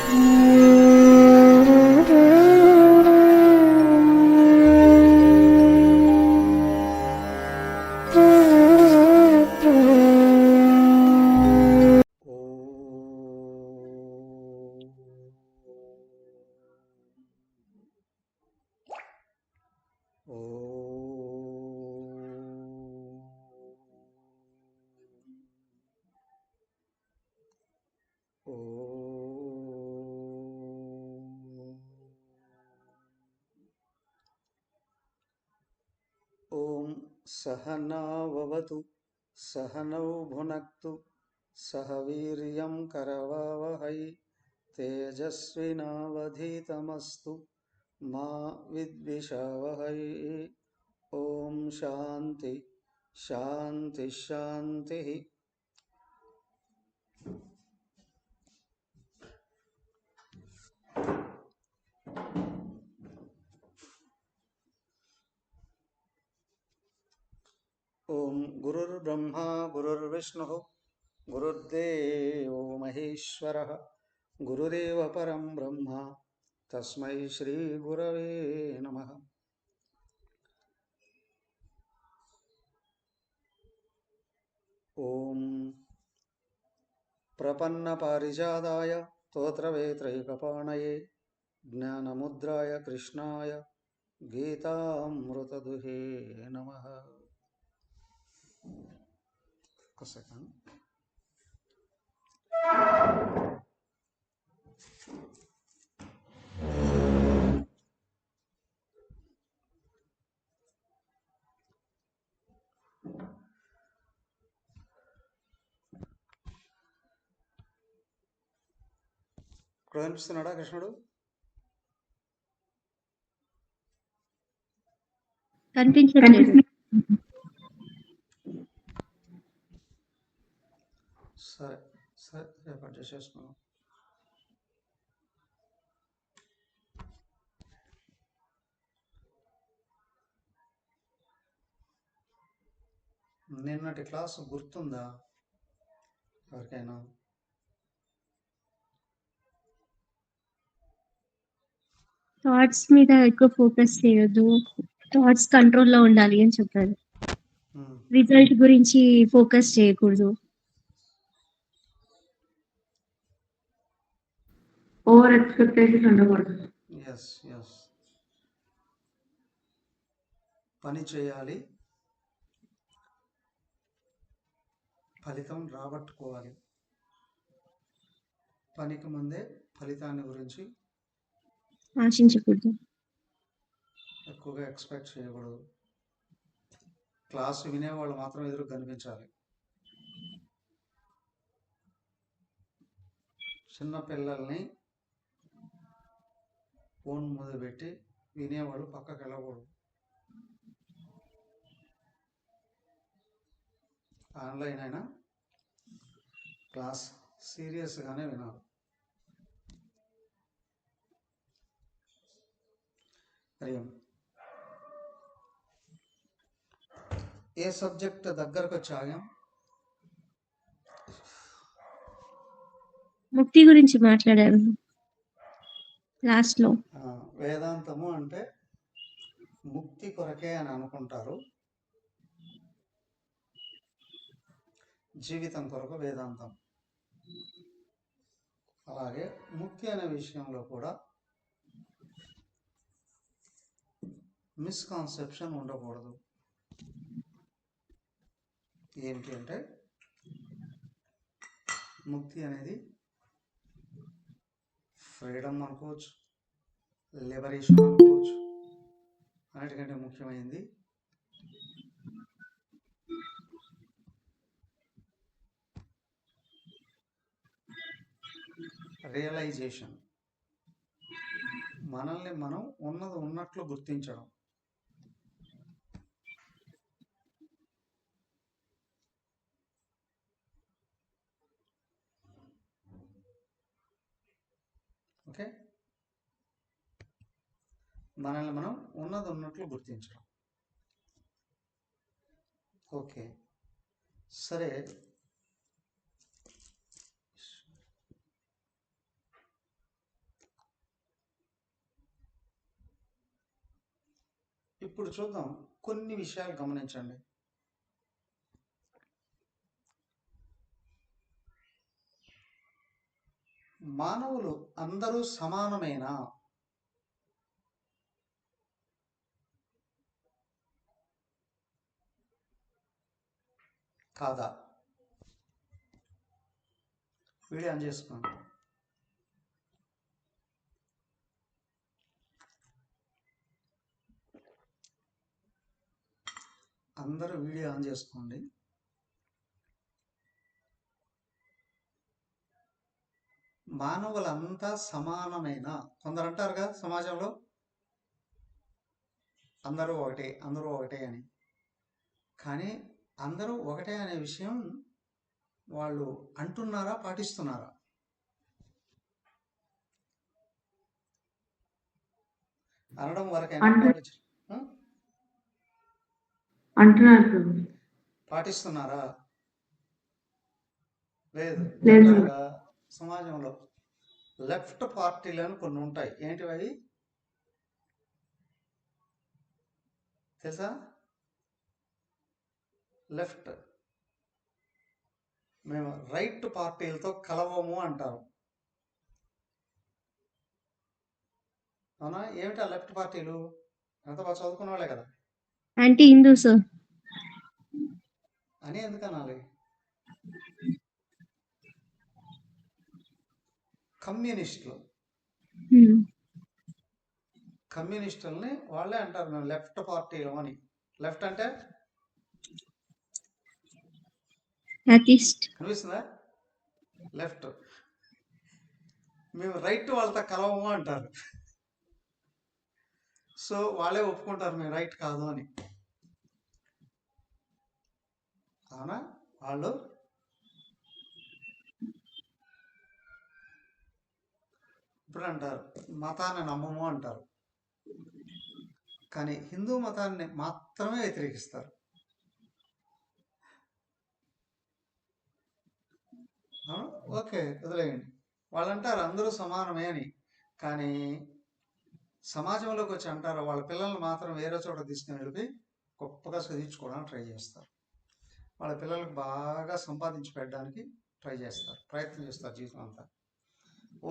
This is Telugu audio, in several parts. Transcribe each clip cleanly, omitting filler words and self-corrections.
ఓం సహనావవతు సహనౌ భునక్తు సహ వీర్యం కరవావహై తేజస్వినావధీతమస్తు మా విద్విషావహై. ఓం శాంతి శాంతి శాంతి. ఓం గురుర్బ్రహ్మా గురుర్విష్ణుః గురుర్దేవో మహేశ్వరః గురురేవ పరం బ్రహ్మ తస్మై శ్రీ గురవే నమః. ఓం ప్రపన్న పారిజాతాయ స్తోత్రవేత్రైకపాణయే జ్ఞానముద్రాయ కృష్ణాయ గీతామృతదుహే నమః. ఒక సెకండ్. ఇప్పుడు కనిపిస్తున్నాడా కృష్ణుడు? కనిపించట్లేదు. సరే సరే రేపు అడ్జస్ట్ చేసుకున్నాం. నిన్నటి క్లాసు గుర్తుందా ఎవరికైనా? థాట్స్ మీద ఎక్కువ ఫోకస్ చేయొద్దు, థాట్స్ కంట్రోల్లో ఉండాలి అని చెప్పారు. రిజల్ట్ గురించి ఫోకస్ చేయకూడదు. ఓవర్ ఎక్స్పెక్టేషన్ ఉండకూడదు. Yes yes. పని చేయాలి, ఫలితం రాబట్టుకోవాలి. పనికి ముందే ఫలితాన్ని గురించి ఆశించకూడదు, ఎక్కువగా ఎక్స్పెక్ట్ చేయకూడదు. క్లాసు వినేవాళ్ళు మాత్రం ఎదురు కనిపించాలి. చిన్నపిల్లల్ని ఫోన్ ముందు పెట్టి వినేవాళ్ళు పక్కకి వెళ్ళకూడదు. ఆన్లైన్ అయినా క్లాస్ సీరియస్గానే వినాలి. ఏ సబ్జెక్ట్ దగ్గరకు వచ్చాగా? ముక్తి గురించి మాట్లాడారు లాస్ట్ లో. వేదాంతము అంటే ముక్తి కొరకే అని అనుకుంటారు, జీవితం కొరకు వేదాంతం. అలాగే ముక్తి అనే విషయంలో కూడా మిస్కాన్సెప్షన్ ఉండకూడదు. ఏంటి అంటే ముక్తి అనేది ఫ్రీడమ్ అనుకోవచ్చు, లిబరేషన్ అనుకోవచ్చు. అన్నిటికంటే ముఖ్యమైనది రియలైజేషన్, మనల్ని మనం ఉన్నది ఉన్నట్లు గుర్తించడం. ఓకే, మనల్ని మనం ఉన్నది ఉన్నట్లు గుర్తించడం. ఓకే సరే, ఇప్పుడు చూద్దాం, కొన్ని విషయాలు గమనించండి. మానవులు అందరూ సమానమేనా? కాదా? వీడియో ఆన్ చేసుకోండి. అందరూ వీడియో ఆన్ చేసుకోండి. మానవులంతా సమానమైన, కొందరు అంటారుగా సమాజంలో అందరూ ఒకటే, అందరూ ఒకటే అని. కానీ అందరూ ఒకటే అనే విషయం వాళ్ళు అంటున్నారా, పాటిస్తున్నారా? అనడం వరకైనా అంటున్నారు, పాటిస్తున్నారా? లేదు. సమాజంలో లెఫ్ట్ పార్టీలు అని కొన్ని ఉంటాయి. ఏంటివి అవి తెలుసా? లెఫ్ట్. మేము రైట్ పార్టీలతో కలవము అంటారు. అవునా? ఏమిటి ఆ లెఫ్ట్ పార్టీలు? అంత బాగా చదువుకున్న వాళ్ళే కదా. యాంటీ హిందూస్ అని ఎందుకు అనాలి? కమ్యూనిస్టులు, కమ్యూనిస్టుల్ని వాళ్ళే అంటారు మేము లెఫ్ట్ పార్టీలు అని. లెఫ్ట్ అంటే కనిపిస్తుందా? లెఫ్ట్. మేము రైట్ వాళ్ళతో కలవము అంటారు. సో వాళ్ళే ఒప్పుకుంటారు మేము రైట్ కాదు అని. అవునా? వాళ్ళు ఇప్పుడు అంటారు మతాన్ని నమ్మము అంటారు, కానీ హిందూ మతాన్ని మాత్రమే వ్యతిరేకిస్తారు. ఓకే, వదిలేయండి. వాళ్ళు అంటారు అందరూ సమానమే అని, కానీ సమాజంలోకి వచ్చి అంటారు వాళ్ళ పిల్లల్ని మాత్రం వేరే చోట తీసుకుని వెళ్ళి గొప్పగా చదివించుకోవడానికి ట్రై చేస్తారు. వాళ్ళ పిల్లలకు బాగా సంపాదించి పెట్టడానికి ట్రై చేస్తారు, ప్రయత్నం చేస్తారు జీవితం అంతా.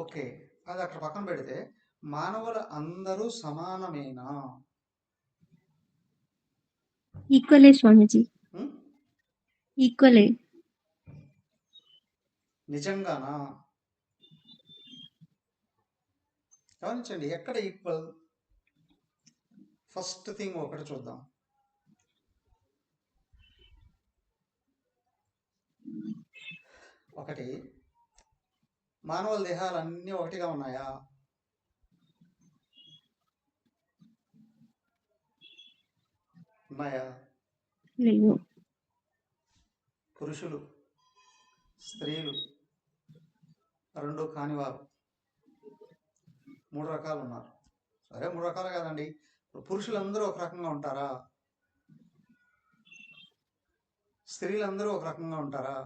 ఓకే, అది అక్కడ పక్కన పెడితే మానవులు అందరూ సమానమేనా? ఈక్వలే స్వామీజీ, ఈక్వలే. నిజంగానా? గమనించండి, ఎక్కడ ఈక్వల్? ఫస్ట్ థింగ్ ఒకటి చూద్దాం. ఒకటి, మానవుల దేహాలు అన్నీ ఒకటిగా ఉన్నాయా? ఉన్నాయా? లేవు. పురుషులు, స్త్రీలు, రెండు కానివారు, 3 రకాలు ఉన్నారు. సరే, 3 రకాలు కాదండి. పురుషులందరూ ఒక రకంగా ఉంటారా? స్త్రీలందరూ ఒక రకంగా ఉంటారా?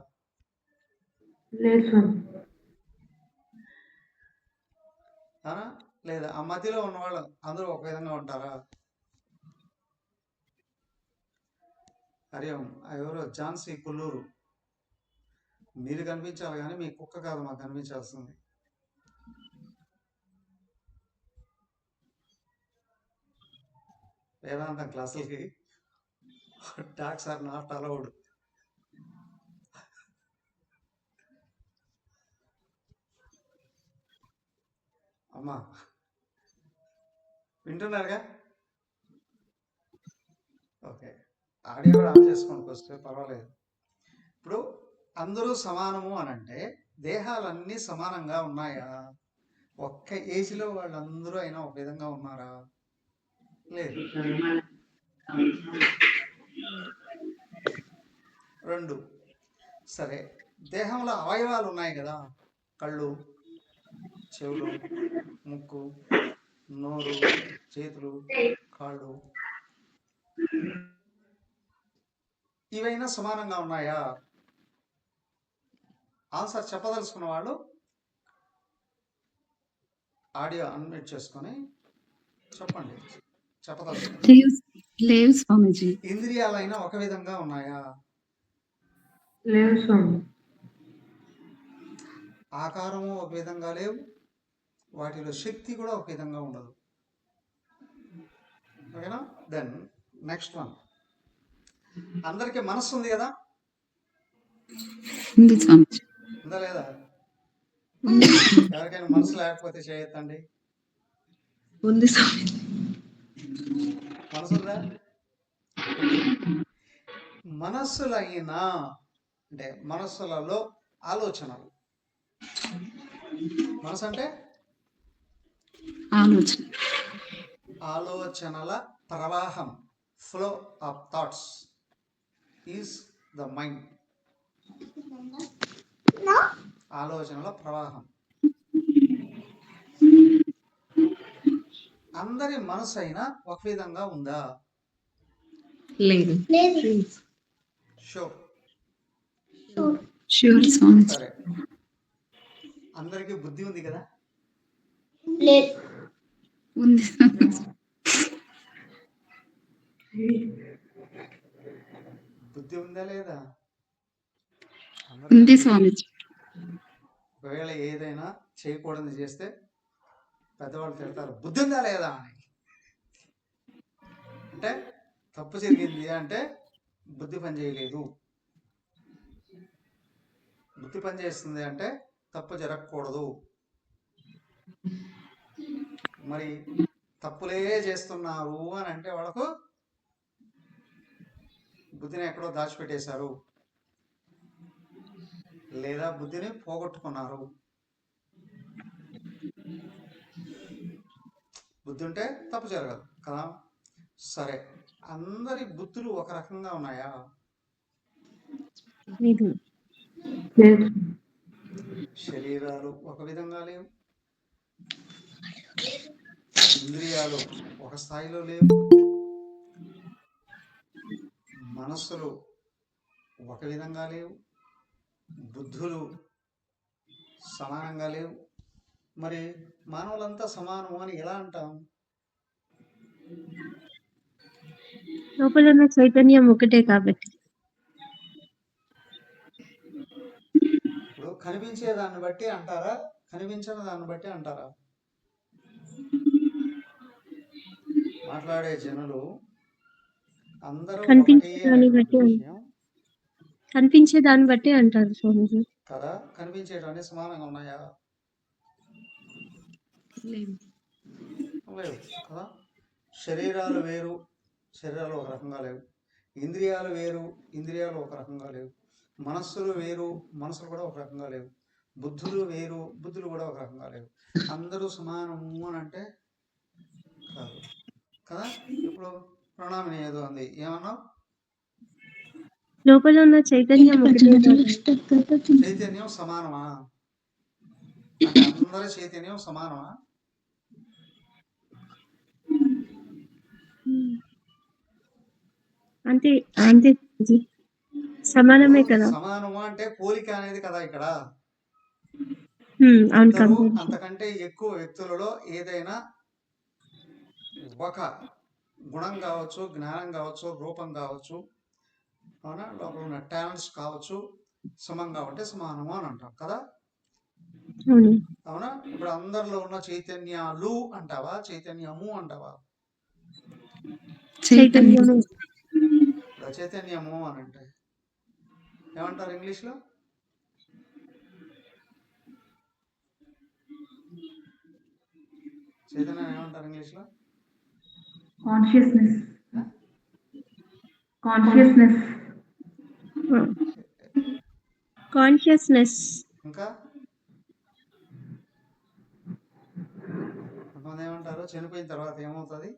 లేదా ఆ మధ్యలో ఉన్నవాళ్ళు అందరూ ఒక విధంగా ఉంటారా? హరియం, ఎవరో ఝాన్సీ కొల్లూరు, మీరు కనిపించాలి కానీ మీ కుక్క కాదు మాకు కనిపించాల్సింది. వేదాంతం క్లాసులకి డాగ్స్ ఆర్ నాట్ అలౌడ్. అమ్మా వింటున్నారుగా? ఓకే, ఆడియో కూడా ఆన్ చేసుకోండి వస్తే పర్వాలేదు. ఇప్పుడు అందరూ సమానము అని అంటే దేహాలన్నీ సమానంగా ఉన్నాయా? ఒక్క ఏజ్లో వాళ్ళందరూ అయినా ఒక విధంగా ఉన్నారా? లేదు. 2, సరే, దేహంలో అవయవాలు ఉన్నాయి కదా, కళ్ళు, చెవులు, ముక్కు, నోరు, చేతులు, కాళ్ళు, ఇవైనా సమానంగా ఉన్నాయా? ఆన్సర్ చెప్పదలుచుకున్న వాళ్ళు ఆడియో అన్మ్యూట్ చేసుకొని చెప్పండి. చెప్పదలుచుకుంది. లేవు లేవు స్వామీజీ. ఇంద్రియాలైనా ఒక విధంగా ఉన్నాయా? లేవు స్వామి. ఆకారము ఒక విధంగా లేవు, వాటిలో శక్తి కూడా ఒక విధంగా ఉండదు. ఓకేనా? దెన్ నెక్స్ట్ వన్, అందరికీ మనస్సు ఉంది కదా? ఉంది స్వామీజీ. ఉందా లేదా? ఉంది. ఎవరికైనా మనసు లేకపోతే చేయొద్దండి. ఉంది స్వామీజీ. మనసు ఉందా? మనస్సులైనా అంటే మనస్సులలో ఆలోచనలు. మనసు అంటే ఆలోచన. ఆలోచనల ప్రవాహం, flow of thoughts is the mind. ఆలోచనల ప్రవాహం. అందరి మనసు అయినా ఒక విధంగా ఉందా? లేదు. షూర్. ష్యూర్ స్వామీజీ. సరే, అందరికీ బుద్ధి ఉంది కదా? ఉంది స్వామీజీ. బుద్ధి ఉందా లేదా? ఉంది స్వామీజీ. ఒకవేళ ఏదైనా చేయకూడదు చేస్తే పెద్దవాళ్ళు తిడతారు, బుద్ధి ఉందా లేదా అని. అంటే తప్పు జరిగింది అంటే బుద్ధి పని చేయలేదు. బుద్ధి పని చేస్తుంది అంటే తప్పు జరగకూడదు. మరి తప్పులే చేస్తున్నారు అని అంటే వాళ్ళకు బుద్ధిని ఎక్కడో దాచిపెట్టేశారు, లేదా బుద్ధిని పోగొట్టుకున్నారు. బుద్ధి ఉంటే తప్పు జరగదు కదా? సరే, అందరి బుద్ధులు ఒక రకంగా ఉన్నాయా? లేదు. శరీరాలు ఒక విధంగా లేవు, ఇంద్రియాలు ఒక స్థాయిలో లేవు, మనస్సులు ఒక విధంగా లేవు, బుద్ధులు సమానంగా లేవు. మరి మానవులంతా సమానం అని ఎలా అంటాం? లోపల ఉన్న చైతన్యం ఒకటే కాబట్టి. ఇప్పుడు కనిపించే దాన్ని బట్టి అంటారా, కనిపించని దాన్ని బట్టి అంటారా? మాట్లాడే జనులు అందరూ కనిపించే ఒకటే దాన్ని అనేటువంటి బట్టి విషయం కనిపించే దాన్ని బట్టి అంటారు స్వామీజీ. కదా? కనిపించేటవన్నీ సమానంగా ఉన్నాయా? లేవు. లేవు కదా? శరీరాలు వేరు, శరీరాలు ఒక రకంగా లేవు. ఇంద్రియాలు వేరు, ఇంద్రియాలు ఒక రకంగా లేవు. మనస్సులు వేరు, మనసులు కూడా ఒక రకంగా లేవు. బుద్ధులు వేరు, బుద్ధులు కూడా ఒక రకంగా లేవు. అందరూ సమానము అని అంటే కాదు కదా? ఇప్పుడు ప్రణామిని ఏదో ఉంది, ఏమన్నావు? లోపల ఉన్న చైతన్యం ఒకటే కాబట్టి. చైతన్యం సమానమా? అంటే అందరి చైతన్యం సమానమా? అంతే అంతే స్వామీజీ. సమానమే కదా. సమానము అంటే పోలిక అనేది కదా ఇక్కడ. అవును. ఇద్దరు అంతకంటే ఎక్కువ వ్యక్తులలో ఏదైనా ఒక గుణం కావచ్చు, జ్ఞానం కావచ్చు, రూపం కావచ్చు, అవునా, లోపల ఉన్న టాలెంట్స్ కావచ్చు, సమంగా ఉంటే సమానము అని అంటాం కదా? అవునా? ఇప్పుడు అందరిలో ఉన్న చైతన్యాలు అంటావా, చైతన్యము అంటావా? చైతన్యము. చైతన్యము అని అంటే ఏమంటారు ఇంగ్లీష్లో? చైతన్యం ఏమంటారు ఇంగ్లీష్లో? కాన్షియస్నెస్. కాన్షియస్నెస్. కాన్షియస్నెస్. ఇంకా కొంతమంది ఏమంటారు, చనిపోయిన తర్వాత ఏమవుతుంది?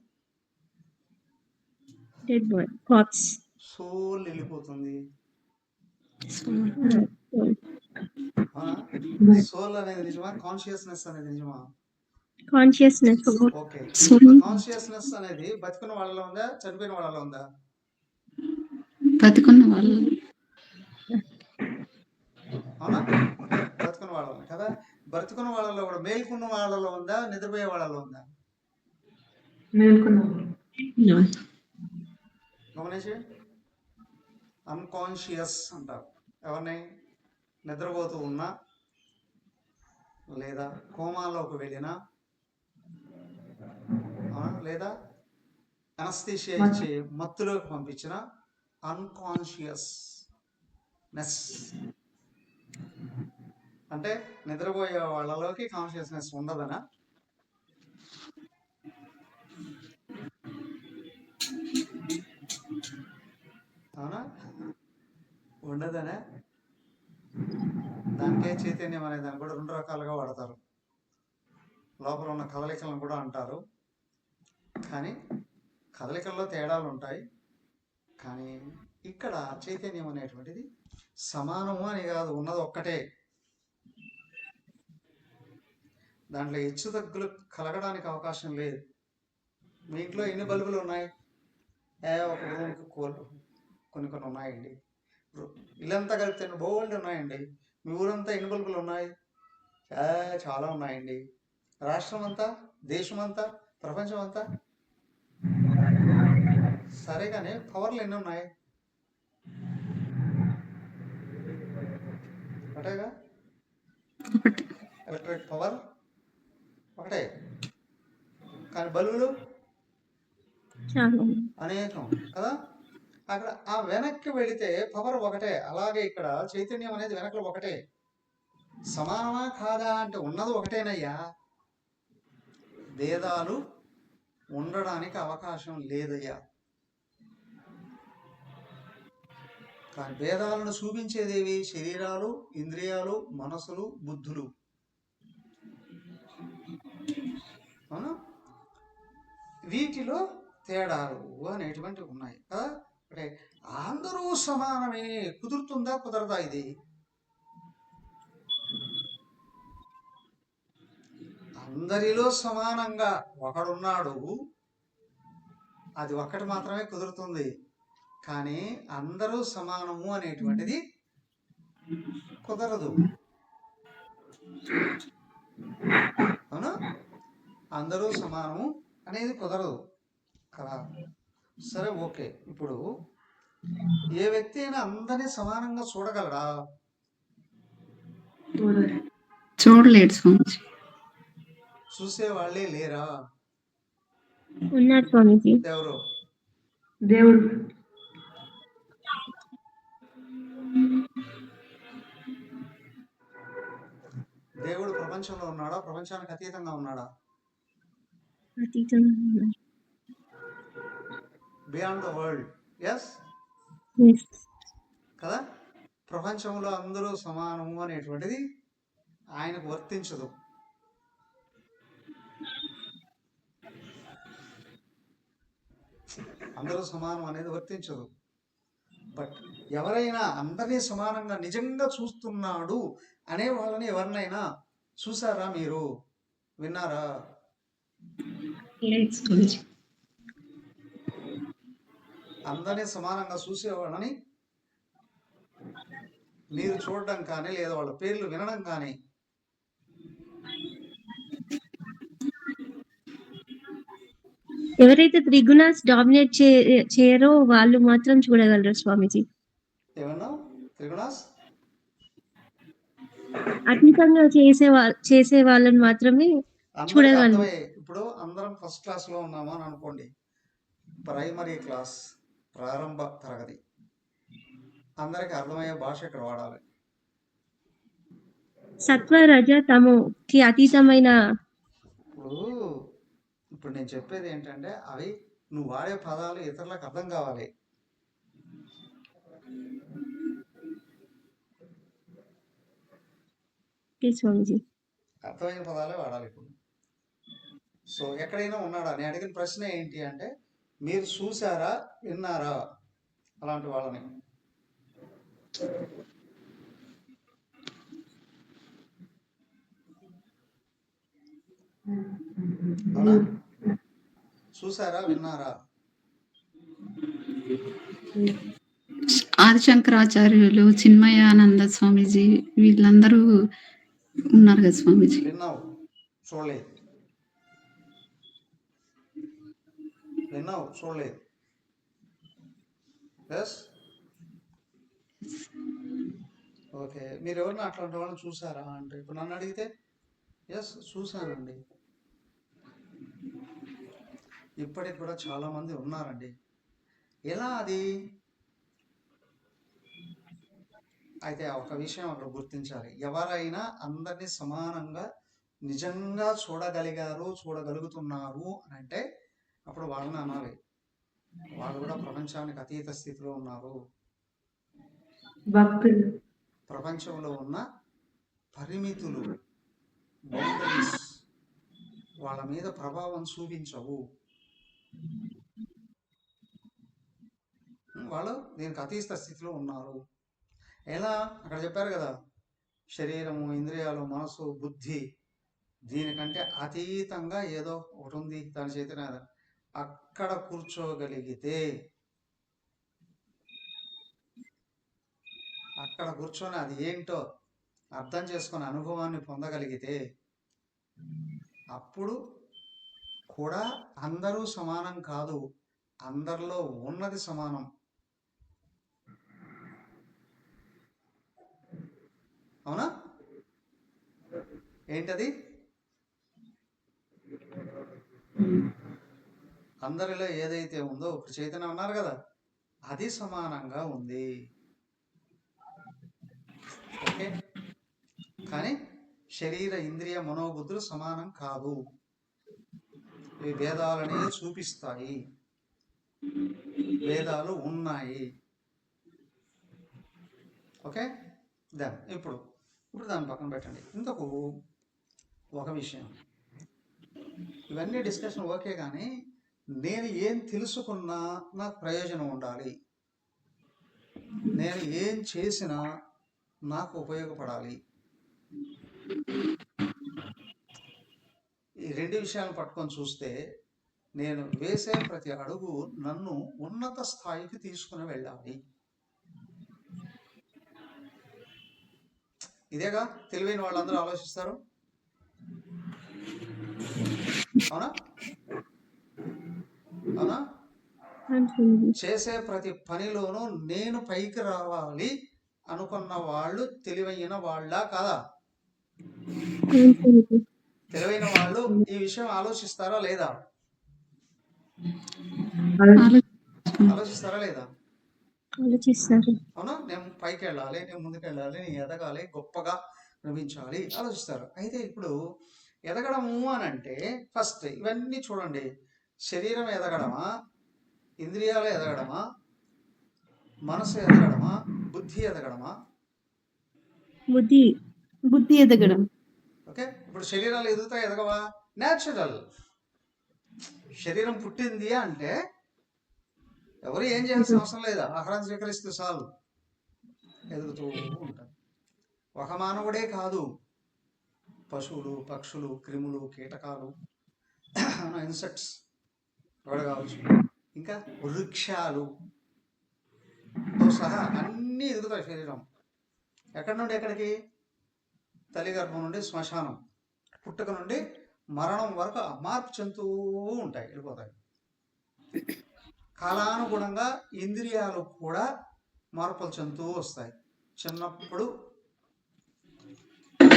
Dead body, corpse. సోల్ వెళ్ళిపోతుంది. సోల్ అనేది నిజమా, కాన్షియస్నెస్ అనేది నిజమా? కాన్షియస్నెస్. ఓకే, కాన్షియస్నెస్ అనేది బతుకున్న వాళ్ళలో ఉందా, చనిపోయిన వాళ్ళలో ఉందా? బతుకున్న వాళ్ళు. అవునా? బతుకున్న వాళ్ళలో కదా? బ్రతుకున్న వాళ్ళలో కూడా మేల్కున్న వాళ్ళలో ఉందా, నిద్రపోయే వాళ్ళలో ఉందా? మేల్కున్న. No. గమనించి అన్కాన్షియస్ అంటారు ఎవరిని నిద్రపోతూ ఉన్నా లేదా కోమాలోకి వెళ్ళినా లేదా అనస్థీషియా ఇచ్చి మత్తులోకి పంపించిన అన్కాన్షియస్నెస్ అంటే నిద్రపోయే వాళ్ళలోకి కాన్షియస్నెస్ ఉండదనా? అవునా? ఉండదనే. దానికే చైతన్యం అనే దాన్ని కూడా 2 రకాలుగా వాడతారు. లోపల ఉన్న కదలికలను కూడా అంటారు. కానీ కదలికల్లో తేడాలు ఉంటాయి. కానీ ఇక్కడ చైతన్యం అనేటువంటిది సమానము అని కాదు, ఉన్నది ఒక్కటే. దాంట్లో హెచ్చు తగ్గులు కలగడానికి అవకాశం లేదు. మీ ఇంట్లో ఎన్ని బల్బులు ఉన్నాయి? ఒక రూమ్కి కొన్ని ఉన్నాయండి. ఇల్లంతా కలిపితే బోల్డ్ ఉన్నాయండి. మీ ఊరంతా ఎన్ని బల్బులు ఉన్నాయి? చాలా ఉన్నాయండి. రాష్ట్రం అంతా, దేశం అంతా, ప్రపంచం అంతా సరే, కానీ పవర్లు ఎన్ని ఉన్నాయి? ఒకటేగా. ఎలక్ట్రిక్ పవర్ ఒకటే, కానీ బల్బులు అనేకం కదా. అక్కడ ఆ వెనక్కి వెళితే పవర్ ఒకటే. అలాగే ఇక్కడ చైతన్యం అనేది వెనకలు ఒకటే. సమానమా కాదా అంటే ఉన్నది ఒకటేనయ్యా. భేదాలు ఉండడానికి అవకాశం లేదయ్యా. కానీ భేదాలను చూపించేదేవి? శరీరాలు, ఇంద్రియాలు, మనసులు, బుద్ధులు. అవునా? వీటిలో తేడాలు అనేటువంటివి ఉన్నాయి కదా. అంటే అందరూ సమానమే కుదురుతుందా? కుదరదా? ఇది అందరిలో సమానంగా ఒకడున్నాడు, అది ఒక్కటి మాత్రమే కుదురుతుంది. కానీ అందరూ సమానము అనేటువంటిది కుదరదు. అవునా? అందరూ సమానము అనేది కుదరదు కదా. సరే, ఓకే. ఇప్పుడు ఏ వ్యక్తి అయినా అందరినీ సమానంగా చూడగలడా? చూడలేడు స్వామిజీ. చూసేవాళ్లే లేరా? ఉన్నారు స్వామిజీ. ఎవరు? దేవుడు. దేవుడు ప్రపంచంలో ఉన్నాడా? ప్రపంచానికి అతీతంగా ఉన్నాడా? అతీతంగా ఉన్నారు. Beyond the world. ఎస్ కదా. ప్రపంచంలో అందరూ సమానము అనేటువంటిది ఆయనకు వర్తించదు. అందరూ సమానం అనేది వర్తించదు. బట్ ఎవరైనా అందరినీ సమానంగా నిజంగా చూస్తున్నాడు అనే వాళ్ళని ఎవరినైనా చూసారా? మీరు విన్నారా? అందరినీ సమానంగా చూసేవాళ్ళని మీరు చూడడం కానీ లేదా వాళ్ళ పేర్లు వినడం కానీ ఎవరైతే త్రిగుణాస్ డామినేట్ చేయరో వాళ్ళు మాత్రం చూడగలరు స్వామిజీ. ఏమన్నా త్రిగుణాస్ అతీతంగా చేసే వాళ్ళని మాత్రమే చూడగలరు. ఇప్పుడు అందరం ఫస్ట్ క్లాస్ లో ఉన్నామా అని అనుకోండి. ప్రైమరీ క్లాస్, ప్రారంభ తరగతి. అందరికి అర్థమయ్యే భాష ఇక్కడ వాడాలి. సత్వ రజ తమోకి అతీతమైన. ఇప్పుడు నేను చెప్పేది ఏంటంటే అవి నువ్వు వాడే పదాలు ఇతరులకు అర్థం కావాలి. అర్థమైన పదాలే వాడాలి ఇప్పుడు. సో ఎక్కడైనా ఉన్నాడా? నేను అడిగిన ప్రశ్న ఏంటి అంటే మీరు చూసారా, విన్నారా అలాంటి వాళ్ళని? అవునా? చూసారా, విన్నారా? ఆదిశంకరాచార్యులు, చిన్మయానంద స్వామీజీ వీళ్ళందరూ ఉన్నారు కదా స్వామీజీ. విన్నావు, చూడలేదు. విన్నావు, చూడలేదు. Yes, okay. మీరు ఎవరిని అట్లాంటి వాళ్ళని చూసారా అంటే ఇప్పుడు నన్ను అడిగితే ఎస్ చూశానండి. ఇప్పటికి కూడా చాలా మంది ఉన్నారండి. ఎలా అది? అయితే ఒక విషయం అక్కడ గుర్తించాలి. ఎవరైనా అందరినీ సమానంగా నిజంగా చూడగలుగుతున్నారు అని అంటే అప్పుడు వాళ్ళని అనాలి వాళ్ళు కూడా ప్రపంచానికి అతీత స్థితిలో ఉన్నారు. భక్తులు ప్రపంచంలో ఉన్న పరిమితులు, బౌండరీస్ వాళ్ళ మీద ప్రభావం చూపించవు. వాళ్ళు దీనికి అతీత స్థితిలో ఉన్నారు. ఎలా? అక్కడ చెప్పారు కదా, శరీరము, ఇంద్రియాలు, మనసు, బుద్ధి దీనికంటే అతీతంగా ఏదో ఒకటి ఉంది, దాని చేతనే అక్కడ కూర్చోగలిగితే, అక్కడ కూర్చొని అది ఏంటో అర్థం చేసుకునే అనుభవాన్ని పొందగలిగితే అప్పుడు కూడా అందరూ సమానం కాదు, అందరిలో ఉన్నది సమానం. అవునా? ఏంటది? అందరిలో ఏదైతే ఉందో ఇప్పుడు చైతన్యం ఉన్నారు కదా, అది సమానంగా ఉంది. ఓకే, కానీ శరీర, ఇంద్రియ, మనోబుద్ధులు సమానం కాదు. ఇవి భేదాలనే చూపిస్తాయి. భేదాలు ఉన్నాయి. ఓకే, ఇప్పుడు దాన్ని పక్కన పెట్టండి. ఇంతకు ఒక విషయం, ఇవన్నీ డిస్కషన్ ఓకే, కానీ నేను ఏం తెలుసుకున్నా నాకు ప్రయోజనం ఉండాలి, నేను ఏం చేసినా నాకు ఉపయోగపడాలి. ఈ రెండు విషయాలను పట్టుకొని చూస్తే నేను వేసే ప్రతి అడుగు నన్ను ఉన్నత స్థాయికి తీసుకుని వెళ్ళాలి. ఇదేగా తెలివైన వాళ్ళందరూ ఆలోచిస్తారు. అవునా? అవునా? చేసే ప్రతి పనిలోనూ నేను పైకి రావాలి అనుకున్న వాళ్ళు తెలివైన వాళ్ళ కాదా? తెలివైన వాళ్ళు ఈ విషయం ఆలోచిస్తారా లేదా? ఆలోచిస్తారా లేదా? ఆలోచిస్తారు. అవునా? నేను పైకి వెళ్ళాలి, నేను ముందుకు వెళ్ళాలి, నేను ఎదగాలి, గొప్పగా నవ్వించాలి, ఆలోచిస్తారు. అయితే ఇప్పుడు ఎదగడము అని అంటే ఫస్ట్ ఇవన్నీ చూడండి, శరీరం ఎదగడమా, ఇంద్రియాలు ఎదగడమా, మనసు ఎదగడమా, బుద్ధి ఎదగడమా? బుద్ధి ఎదగడం. ఓకే, ఇప్పుడు శరీరాలు ఎదుగుతాయి, ఎదగవా? న్యాచురల్. శరీరం పుట్టింది అంటే ఎవరు ఏం చేయాల్సిన అవసరం లేదా, ఆహారం స్వీకరిస్తూ చాలు, ఎదుగుతూ ఉంటారు. ఒక మానవుడే కాదు, పశువులు, పక్షులు, క్రిములు, కీటకాలు, ఇన్సెక్ట్స్ కూడా కావచ్చు, ఇంకా వృక్షాలు తో సహా అన్నీ ఎదుగుతాయి. శరీరం ఎక్కడి నుండి ఎక్కడికి? తల్లి గర్భం నుండి శ్మశానం, పుట్టుక నుండి మరణం వరకు మార్పు చెందుతూ ఉంటాయి, వెళ్ళిపోతాయి. కాలానుగుణంగా ఇంద్రియాలు కూడా మార్పులు చెందుతూ వస్తాయి. చిన్నప్పుడు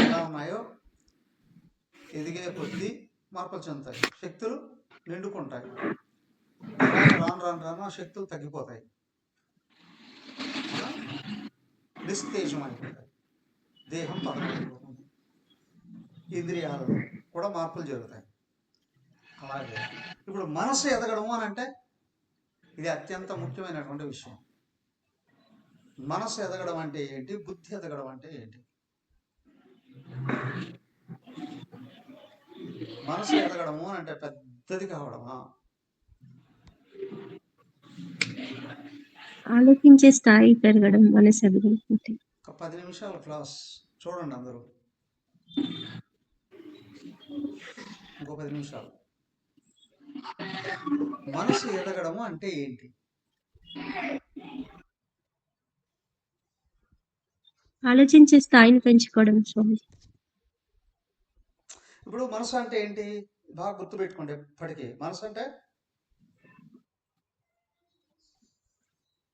ఎలా ఉన్నాయో ఎదిగే కొద్దీ మార్పులు చెందుతాయి, శక్తులు నిండుకుంటాయి. రాను రాను రాను శక్తులు తగ్గిపోతాయి, నిస్తేజం అయిపోతాయి, దేహం పదమైపోతుంది, ఇంద్రియాలు కూడా మార్పులు జరుగుతాయి. అలాగే ఇప్పుడు మనసు ఎదగడము అని అంటే ఇది అత్యంత ముఖ్యమైనటువంటి విషయం. మనసు ఎదగడం అంటే ఏంటి, బుద్ధి ఎదగడం అంటే ఏంటి? మనసు ఎదగడము అని అంటే పెద్దది కావడమా? ఆలోచించే స్థాయి పెరగడం మనసు ఎదగడం. ఒక 10 నిమిషాల క్లాస్ చూడండి అందరూ, ఇంకో 10 నిమిషాలు. మనసు ఎదగడము అంటే ఏంటి? ఆలోచించే స్థాయిని పెంచుకోవడం స్వామి. ఇప్పుడు మనసు అంటే ఏంటి? బాగా గుర్తుపెట్టుకోండి ఎప్పటికీ. మనసు అంటే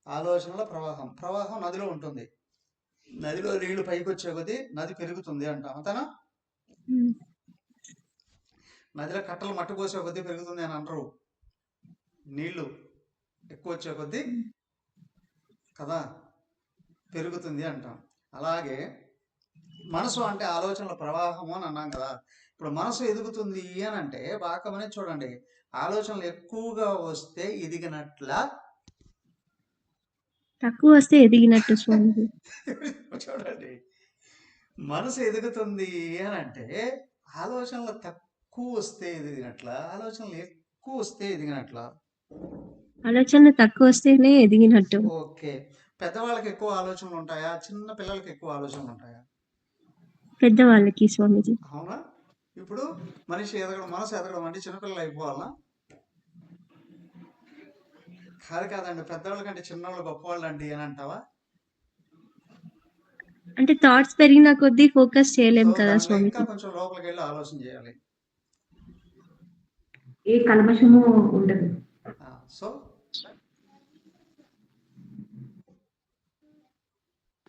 ఆలోచనల ప్రవాహం. ప్రవాహం నదిలో ఉంటుంది. నదిలో నీళ్లు పైకి వచ్చే కొద్దీ నది పెరుగుతుంది అంటాం, అంతేనా? ఉమ్. నదిలో కట్టలు మట్టు పోసే కొద్దీ పెరుగుతుంది అని అంటారు. నీళ్లు ఎక్కువ వచ్చే కొద్దీ కదా పెరుగుతుంది అంటాం. అలాగే మనసు అంటే ఆలోచనల ప్రవాహము అని అన్నాం కదా. ఇప్పుడు మనసు ఎదుగుతుంది అని అంటే బాగా గమనించి చూడండి, ఆలోచనలు ఎక్కువగా వస్తే ఎదిగినట్ల, తక్కువ వస్తే ఎదిగినట్టు స్వామిజీ. చూడండి, మనసు ఎదుగుతుంది అని అంటే ఆలోచనలు తక్కువ వస్తే ఎదిగినట్ల, ఆలోచనలు ఎక్కువ వస్తే ఎదిగినట్ల. ఆలోచనలు తక్కువ వస్తేనే ఎదిగినట్టు. ఓకే, పెద్దవాళ్ళకి ఎక్కువ ఆలోచనలు ఉంటాయా, చిన్న పిల్లలకి ఎక్కువ ఆలోచనలు ఉంటాయా? పెద్దవాళ్ళకి స్వామిజీ. అవునా? ఇప్పుడు మనిషి ఎదగడం, మనసు ఎదగడం అంటే చిన్నపిల్లలు అయిపోవాలా? కాదండి, పెద్దవాళ్ళ కంటే చిన్నవాళ్ళు గొప్పవాళ్ళు అండి అని అంటావా? అంటే థాట్స్ పెరిగిన కొద్దీ ఫోకస్ చేయలేం సో కదా దాంట్లో స్వామిజీ. ఇంకా కొంచెం లోపలికి వెళ్ళి ఆలోచన చేయాలి. ఏ కల్మషము ఉండదు. సో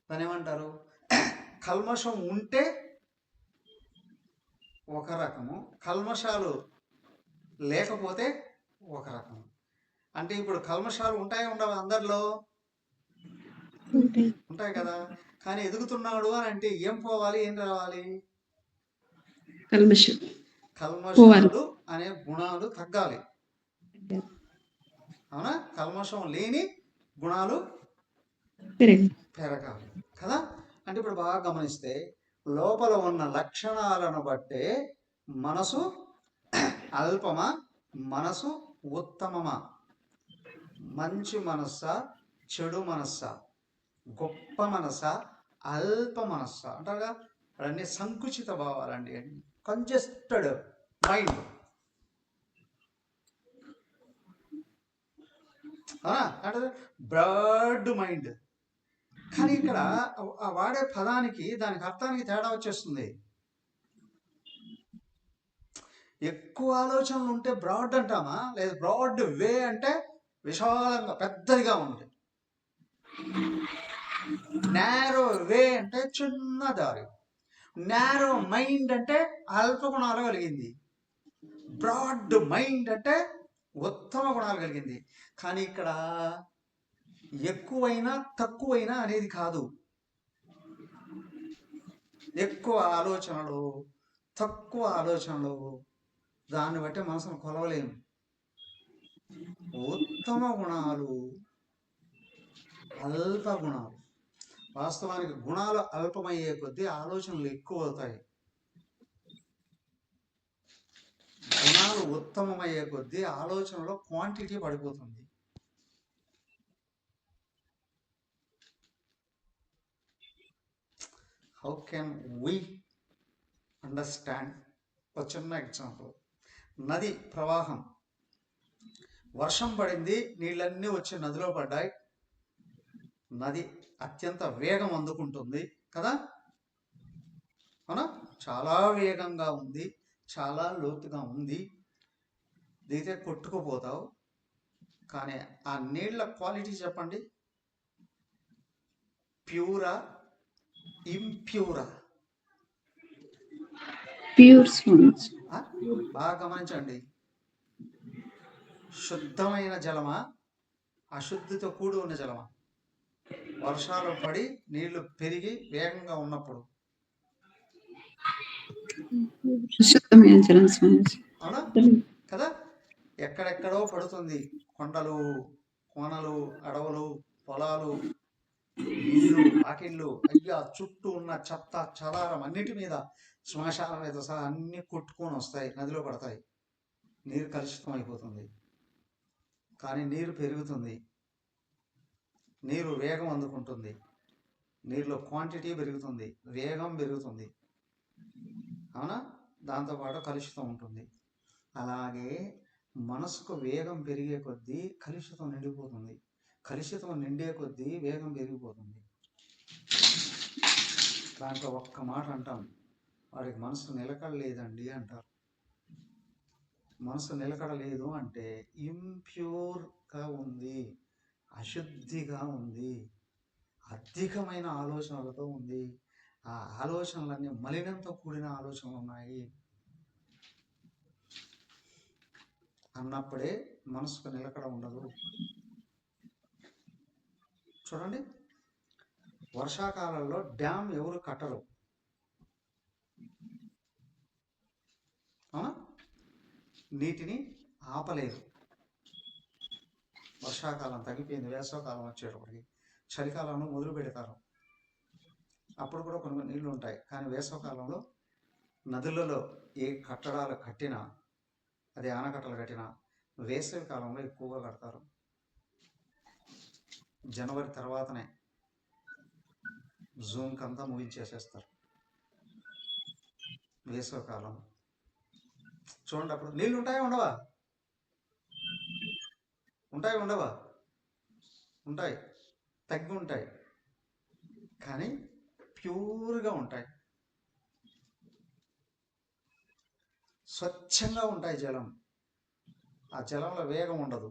దాని ఏమంటారు, కల్మషం ఉంటే ఒక రకము, కల్మషాలు లేకపోతే ఒక రకం. అంటే ఇప్పుడు కల్మషాలు ఉంటాయి ఉండవు అందరిలో? ఉంటాయి. ఉంటాయి కదా. కానీ ఎదుగుతున్నాడు అని అంటే ఏం పోవాలి, ఏం రావాలి? కల్మషాలు అనే గుణాలు తగ్గాలి. అవునా? కల్మషం లేని గుణాలు పెరగాలి కదా. అంటే ఇప్పుడు బాగా గమనిస్తే లోపల ఉన్న లక్షణాలను బట్టే మనసు అల్పమా, మనసు ఉత్తమమా, మంచి మనస్సా, చెడు మనస్సా, గొప్ప మనసా, అల్ప మనస్సా అంటారుగా. అన్నీ సంకుచిత భావాలండి, కంజెస్టెడ్ మైండ్. అంటే బ్రాడ్ మైండ్. కానీ ఇక్కడ ఆ వాడే పదానికి దానికి అర్థానికి తేడా వచ్చేస్తుంది. ఎక్కువ ఆలోచనలు ఉంటే బ్రాడ్ అంటామా, లేదా బ్రాడ్ వే అంటే విశాలంగా పెద్దదిగా ఉంది. నేరో వే అంటే చిన్న దారి. నేరో మైండ్ అంటే అల్ప గుణాలు కలిగింది. బ్రాడ్ మైండ్ అంటే ఉత్తమ గుణాలు కలిగింది. కానీ ఇక్కడ ఎక్కువైనా తక్కువైనా అనేది కాదు. ఎక్కువ ఆలోచనలు, తక్కువ ఆలోచనలు, దాన్ని బట్టి మనసును కొలవలేము. ఉత్తమ గుణాలు, అల్ప గుణాలు. వాస్తవానికి గుణాలు అల్పమయ్యే కొద్దీ ఆలోచనలు ఎక్కువ అవుతాయి. గుణాలు ఉత్తమమయ్యే కొద్దీ ఆలోచనలో క్వాంటిటీ పడిపోతుంది. How can we understand? ఒక చిన్న ఎగ్జాంపుల్, నది ప్రవాహం. వర్షం పడింది, నీళ్ళన్నీ వచ్చి నదిలో పడ్డాయి. నది అత్యంత వేగం అందుకుంటుంది కదా. అవునా? చాలా వేగంగా ఉంది, చాలా లోతుగా ఉంది, దిగితే కొట్టుకుపోతావు. కానీ ఆ నీళ్ళ క్వాలిటీ చెప్పండి, ప్యూరా, ఇంప్యూరా? ప్యూర్. బాగా గమనించండి, శుద్ధమైన జలమా, అశుద్ధితో కూడి ఉన్న జలమా? వర్షాలు పడి నీళ్లు పెరిగి వేగంగా ఉన్నప్పుడు అవునా కదా. ఎక్కడెక్కడో పడుతుంది, కొండలు, కోనలు, అడవులు, పొలాలు, ఇళ్ళు, ఆకిళ్ళు, అయ్యా చుట్టూ ఉన్న చెత్త చెదారం అన్నిటి మీద, శ్మశానం మీద సహా అన్ని కొట్టుకొని వస్తాయి, నదిలో పడతాయి. నీరు కలుషితం అయిపోతుంది. కానీ నీరు పెరుగుతుంది, నీరు వేగం అందుకుంటుంది, నీరులో క్వాంటిటీ పెరుగుతుంది, వేగం పెరుగుతుంది. అవునా? దాంతోపాటు కలుషితం ఉంటుంది. అలాగే మనసుకు వేగం పెరిగే కొద్దీ కలుషితం నిండిపోతుంది, కలుషితం నిండే కొద్దీ వేగం పెరిగిపోతుంది. దాంట్లో ఒక్క మాట అంటాం, వాడికి మనసు నిలకడలేదండి అంటారు. మనసు నిలకడలేదు అంటే ఇంప్యూర్గా ఉంది, అశుద్ధిగా ఉంది, అధికమైన ఆలోచనలతో ఉంది. ఆ ఆలోచనలన్నీ మలినంతో కూడిన ఆలోచనలు ఉన్నాయి అన్నప్పుడే మనసుకు నిలకడ ఉండదు. చూడండి, వర్షాకాలంలో డ్యామ్ ఎవరు కట్టరు, అవునా? నీటిని ఆపలేరు. వర్షాకాలం తగ్గిపోయింది, వేసవకాలం వచ్చేటప్పటికి చలికాలంలో మొదలు పెడతారు. అప్పుడు కూడా కొన్ని నీళ్లు ఉంటాయి. కానీ వేసవకాలంలో నదులలో ఏ కట్టడాలు కట్టినా, అది ఆనకట్టలు కట్టినా వేసవి కాలంలో ఎక్కువగా కడతారు. జనవరి తర్వాతనే జూన్కి అంతా ముగించేసేస్తారు వేసవికాలం. చూడండి, అప్పుడు నీళ్ళు ఉంటాయా ఉండవా? ఉంటాయి ఉండవా? ఉంటాయి, తగ్గి ఉంటాయి, కానీ ప్యూర్గా ఉంటాయి, స్వచ్ఛంగా ఉంటాయి జలం. ఆ జలంలో వేగం ఉండదు,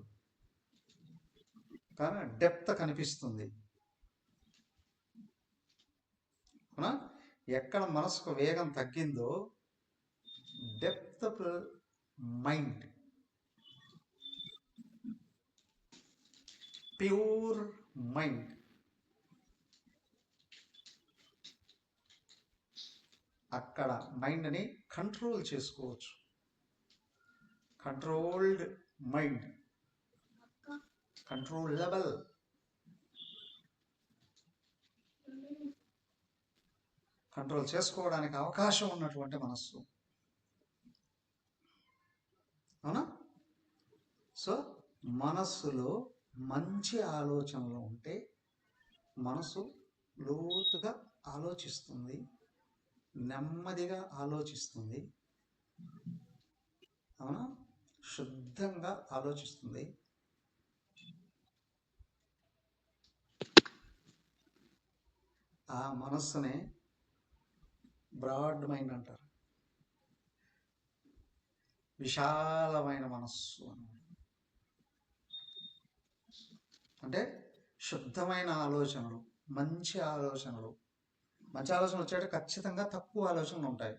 కానీ డెప్త్ కనిపిస్తుంది. అవునా? ఎక్కడ మనసుకు వేగం తగ్గిందో depth of mind, pure mind, అక్కడ మైండ్ని కంట్రోల్ చేసుకోవచ్చు. Controlled mind, controllable. కంట్రోల్ చేసుకోవడానికి అవకాశం ఉన్నటువంటి మనస్సు, అవునా? సో మనస్సులో మంచి ఆలోచనలు ఉంటే మనసు లోతుగా ఆలోచిస్తుంది, నెమ్మదిగా ఆలోచిస్తుంది, అవునా? శుద్ధంగా ఆలోచిస్తుంది. ఆ మనస్సునే బ్రాడ్ మైండ్ అంటారు, విశాలమైన మనస్సు అన్నమాట. అంటే శుద్ధమైన ఆలోచనలు, మంచి ఆలోచనలు. మంచి ఆలోచనలు వచ్చేట ఖచ్చితంగా తక్కువ ఆలోచనలు ఉంటాయి,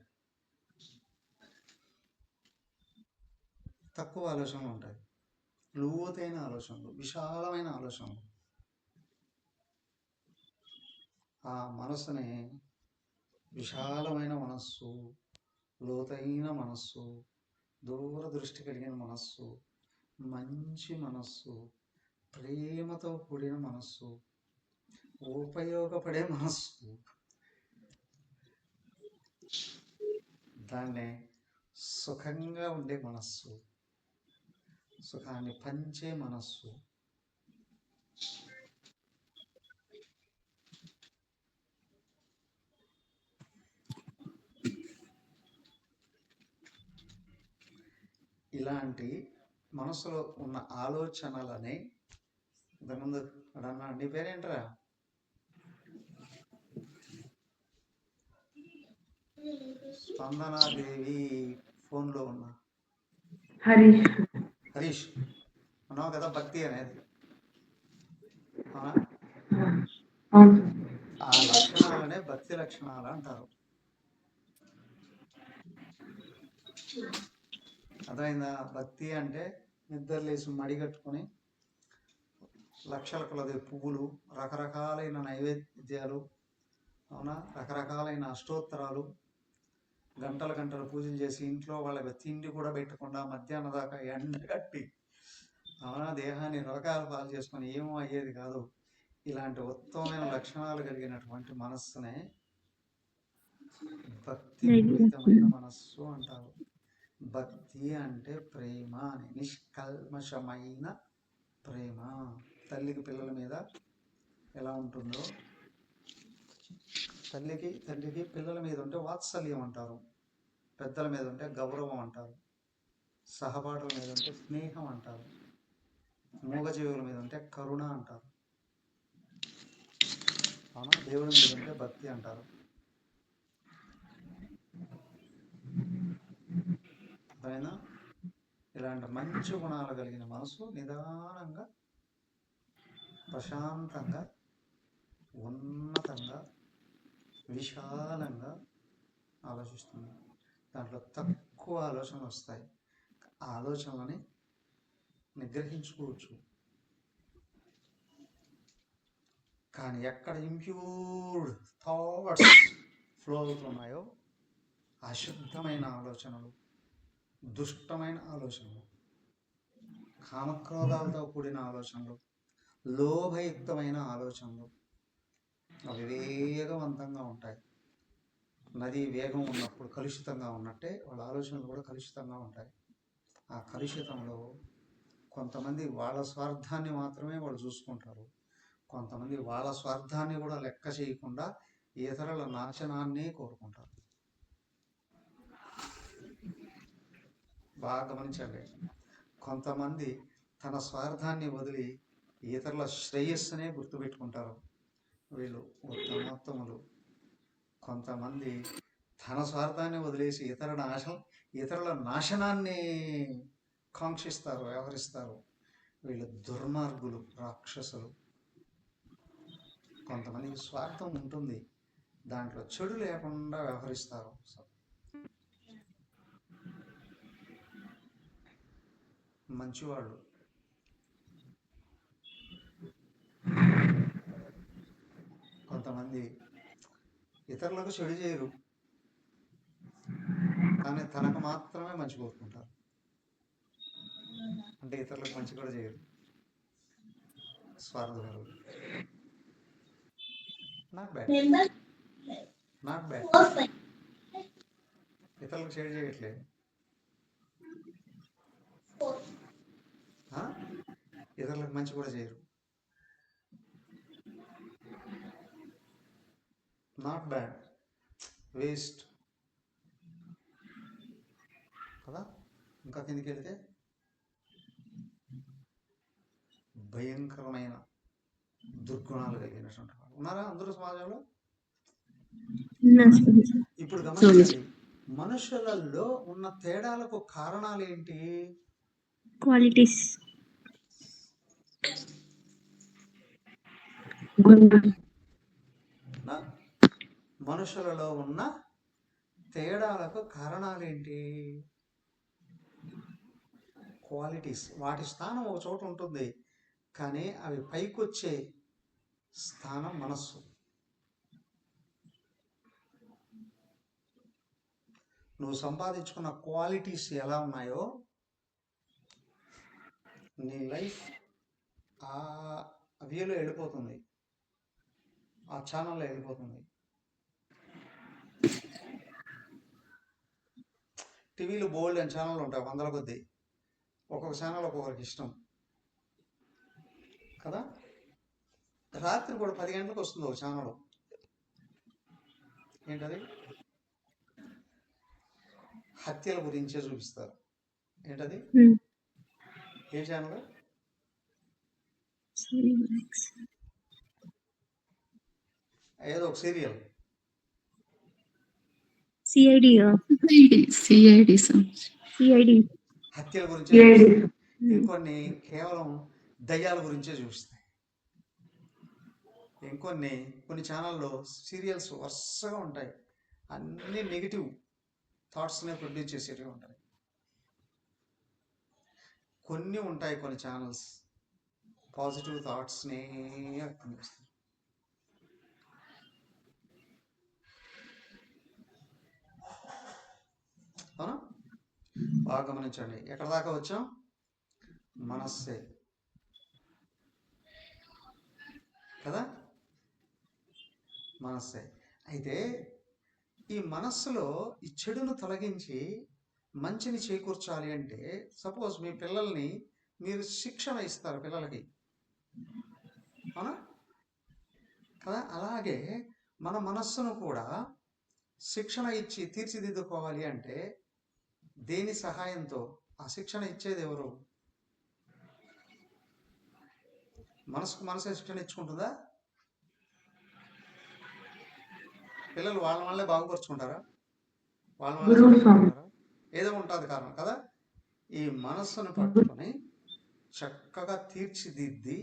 తక్కువ ఆలోచనలు ఉంటాయి, లోతైన ఆలోచనలు, విశాలమైన ఆలోచనలు. ఆ మనస్సుని విశాలమైన మనస్సు, లోతైన మనస్సు, దూరదృష్టి కలిగిన మనస్సు, మంచి మనస్సు, ప్రేమతో కూడిన మనస్సు, ఉపయోగపడే మనస్సు, దాన్నే సుఖంగా ఉండే మనస్సు, సుఖాన్ని పంచే మనస్సు. ఇలాంటి మనసులో ఉన్న ఆలోచనలనే ఇంతకుముందు అన్నా, నీ పేరేంట్రా? స్పందనాదేవి ఫోన్లో ఉన్నా. హరీష్ అన్నావు కదా, భక్తి అనేది. ఆ లక్షణాలనే భక్తి లక్షణాలు అంటారు. అర్థమైందా? భక్తి అంటే నిద్రలేసి మడిగట్టుకొని లక్షల కొలది పువ్వులు, రకరకాలైన నైవేద్యాలు, అవునా, రకరకాలైన అష్టోత్తరాలు, గంటల గంటలు పూజలు చేసి ఇంట్లో వాళ్ళకి తిండి కూడా పెట్టకుండా మధ్యాహ్నం దాకా ఎండగట్టి, అవునా, దేహాన్ని రోగాల పాలు చేసుకొని ఏమో అయ్యేది కాదు. ఇలాంటి ఉత్తమమైన లక్షణాలు కలిగినటువంటి మనస్సునే భక్తి పూరితమైన మనస్సు అంటారు. భక్తి అంటే ప్రేమ అని, నిష్కల్మషమైన ప్రేమ. తల్లికి పిల్లల మీద ఎలా ఉంటుందో, తల్లికి తండ్రికి పిల్లల మీద ఉంటే వాత్సల్యం అంటారు, పెద్దల మీద ఉంటే గౌరవం అంటారు, సహపాఠుల మీద ఉంటే స్నేహం అంటారు, మూగజీవుల మీద ఉంటే కరుణ అంటారు, అవునా, దేవుడి మీద ఉంటే భక్తి అంటారు. అర్థమైనా? ఇలాంటి మంచి గుణాలు కలిగిన మనసు నిదానంగా ప్రశాంతంగా, ఉన్నతంగా, విశాలంగా ఆలోచిస్తుంది. దాంట్లో తక్కువ ఆలోచనలు వస్తాయి. ఆ ఆలోచనలని నిగ్రహించుకోవచ్చు. కానీ ఎక్కడ ఇంప్యూర్డ్ థాట్స్ ఫ్లో అవుతున్నాయో, అశుద్ధమైన ఆలోచనలు, దుష్టమైన ఆలోచనలు, కామక్రోధాలతో కూడిన ఆలోచనలు, లోభయుక్తమైన ఆలోచనలు, అవి వేగవంతంగా ఉంటాయి. నది వేగం ఉన్నప్పుడు కలుషితంగా ఉన్నట్టే వాళ్ళ ఆలోచనలు కూడా కలుషితంగా ఉంటాయి. ఆ కలుషితంలో కొంతమంది వాళ్ళ స్వార్థాన్ని మాత్రమే వాళ్ళు చూసుకుంటారు. కొంతమంది వాళ్ళ స్వార్థాన్ని కూడా లెక్క చేయకుండా ఇతరుల నాశనాన్ని కోరుకుంటారు. బాగా గమనించండి. కొంతమంది తన స్వార్థాన్ని వదిలి ఇతరుల శ్రేయస్సునే గుర్తుపెట్టుకుంటారు. వీళ్ళు ఉత్తమోత్తములు. కొంతమంది తన స్వార్థాన్ని వదిలేసి ఇతరుల నాశనాన్ని కాంక్షిస్తారు, వ్యవహరిస్తారు. వీళ్ళు దుర్మార్గులు, రాక్షసులు. కొంతమందికి స్వార్థం ఉంటుంది, దాంట్లో చెడు లేకుండా వ్యవహరిస్తారు. మంచివాళ్ళు. కొంతమంది ఇతరులకు చెడు చేయరు, కానీ తనకు మాత్రమే మంచి కోరుకుంటారు. అంటే ఇతరులకు మంచి కూడా చేయరు. స్వార్థపరులు. Not bad. ఇతరులకు చెడు చేయట్లేదు, ఇతరులకు మంచి కూడా చేయరు. నాట్ బ్యాడ్, వేస్ట్ కదా. ఇంకా కిందికి వెళ్తే భయంకరమైన దుర్గుణాలు కలిగినటువంటి వాళ్ళు ఉన్నారా అందరూ సమాజంలో? ఇప్పుడు గమనించండి, మనుషులలో ఉన్న తేడాలకు కారణాలు ఏంటి? క్వాలిటీస్. మనుషులలో ఉన్న తేడాలకు కారణాలేంటి? క్వాలిటీస్. వాటి స్థానం ఒక చోట ఉంటుంది, కానీ అవి పైకొచ్చే స్థానం మనస్సు. నువ్వు సంపాదించుకున్న క్వాలిటీస్ ఎలా ఉన్నాయో నీ లైఫ్ ఆ వ్యూలో వెళ్ళిపోతుంది, ఆ ఛానల్లో వెళ్ళిపోతుంది. టీవీలో బోల్డ్ అని ఛానల్ ఉంటాయి, వందల కొద్దీ. ఒక్కొక్క ఛానల్ ఒక్కొక్కరికి ఇష్టం కదా. రాత్రి కూడా 10 గంటలకు వస్తుంది ఒక ఛానల్. ఏంటది? హత్యల గురించే చూపిస్తారు. ఏంటది? ఏ ఛానల్? ఏదో ఒక సీరియల్. సిఐడి హత్యల గురించే. ఇంకొన్ని కేవలం దయ్యాల గురించే చూపిస్తాయి. కొన్ని ఛానల్లో సీరియల్స్ వరుసగా ఉంటాయి, అన్ని నెగిటివ్ థాట్స్నే ప్రొడ్యూస్ చేసేటివి ఉంటాయి. కొన్ని ఉంటాయి కొన్ని ఛానల్స్ పాజిటివ్ థాట్స్నే అందిస్తాయి. అవునా? బాగా గమనించండి. ఎక్కడ దాకా వచ్చాం? మనస్సే కదా, మనస్సే. అయితే ఈ మనస్సులో ఈ చెడును తొలగించి మంచిని చేకూర్చాలి అంటే, సపోజ్ మీ పిల్లల్ని మీరు శిక్షణ ఇస్తారు పిల్లలకి, అవునా కదా. అలాగే మన మనస్సును కూడా శిక్షణ ఇచ్చి తీర్చిదిద్దుకోవాలి అంటే దేని సహాయంతో? ఆ శిక్షణ ఇచ్చేది ఎవరు? మనసుకు మనసే శిక్షణ ఇచ్చుకుంటుందా? పిల్లలు వాళ్ళ వాళ్ళే బాగుపరుచుకుంటారా? వాళ్ళ వాళ్ళే ఏదో ఉంటుంది కారణం కదా. ఈ మనస్సును పట్టుకొని చక్కగా తీర్చిదిద్ది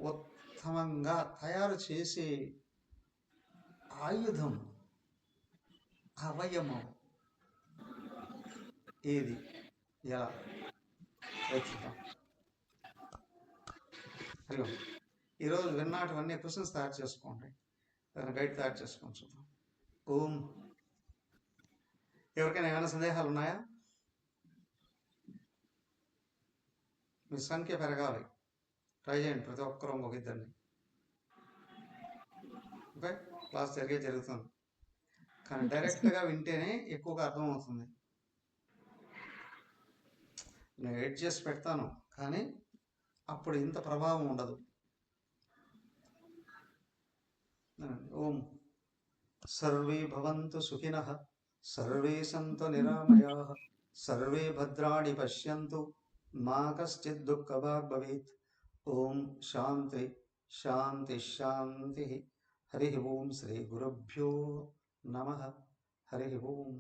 ఉత్తమంగా తయారు చేసే ఆయుధం, అవయవం ఏది, ఎలా చూద్దాం. హలో, ఈరోజు విన్నాటివన్నీ క్వశ్చన్స్ తయారు చేసుకోండి, గైడ్ తయారు చేసుకొని చూద్దాం. ఓం. ఎవరికైనా ఏమైనా సందేహాలు ఉన్నాయా? మీ సంఖ్య పెరగాలి, ట్రై చేయండి ప్రతి ఒక్కరూ ఇంకొక ఇద్దరిని. ఓకే, క్లాస్ జరుగుతుంది, కానీ డైరెక్ట్గా వింటేనే ఎక్కువగా అర్థమవుతుంది. నేను ఎడిట్ చేసి పెడతాను, కానీ అప్పుడు ఇంత ప్రభావం ఉండదు. ఓం. సర్వే భవంతు సుఖినః, సర్వే సంతు నిరామయాః, సర్వే భద్రాణి పశ్యంతు, మా కశ్చిత్ దుఃఖభాగ్ భవేత్. ఓం శాంతి శాంతి శాంతి. హరి ఓం. శ్రీ గురుభ్యో నమః. హరి ఓం.